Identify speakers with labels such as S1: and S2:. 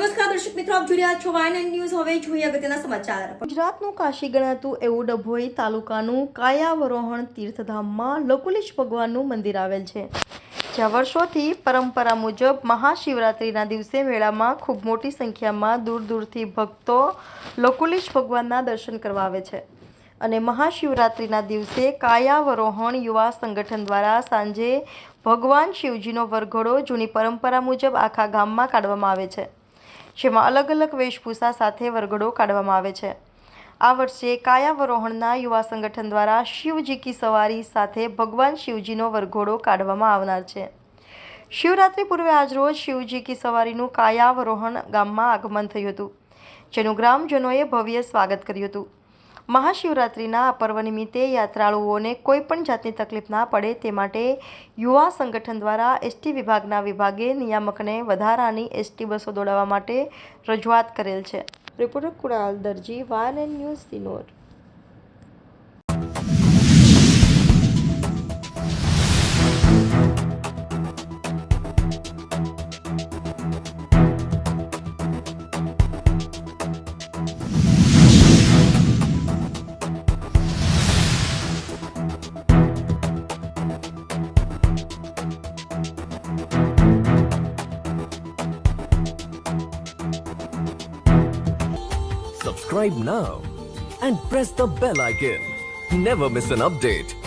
S1: નમસ્કાર દર્શક મિત્રો, આપ જોઈ રહ્યા છો વાયન ન્યૂઝ. હવે જોઈએ અગત્યના સમાચાર. ગુજરાતનું કાશી ગણાતું એવું ડભોઈ તાલુકાનું કાયાવરોહણ તીર્થધામમાં લકુલિશ ભગવાનનું મંદિર આવેલ છે, જ્યાં વર્ષોથી પરંપરા મુજબ મહાશિવરાત્રિના દિવસે મેળામાં ખૂબ મોટી સંખ્યામાં દૂર દૂરથી ભક્તો લકુલિશ ભગવાનના દર્શન કરવા આવે છે. અને મહાશિવરાત્રિના દિવસે કાયાવરોહણ યુવા સંગઠન દ્વારા સાંજે ભગવાન શિવજીનો વરઘોડો જૂની પરંપરા મુજબ આખા ગામમાં કાઢવામાં આવે છે, જેમાં અલગ અલગ વેશભૂષા સાથે વરઘોડો કાઢવામાં આવે છે. આ વર્ષે કાયાવરોહણના યુવા સંગઠન દ્વારા શિવજી કી સવારી સાથે ભગવાન શિવજીનો વરઘોડો કાઢવામાં આવનાર છે. શિવરાત્રિ પૂર્વે આજરોજ શિવજી કી સવારીનું કાયાવરોહણ ગામમાં આગમન થયું હતું, જેનું ગ્રામજનોએ ભવ્ય સ્વાગત કર્યું હતું. મહાશિવરાત્રિના આ પર્વ નિમિત્તે યાત્રાળુઓને કોઈ પણ જાતની તકલીફ ના પડે તે માટે યુવા સંગઠન દ્વારા એસટી વિભાગના વિભાગે નિયામકને વધારાની એસટી બસો દોડાવવા માટે રજૂઆત કરેલ છે. રિપોર્ટર કુણાલ દરજી, વાયન news, Sinor.
S2: Subscribe now and press the bell icon. Never miss an update.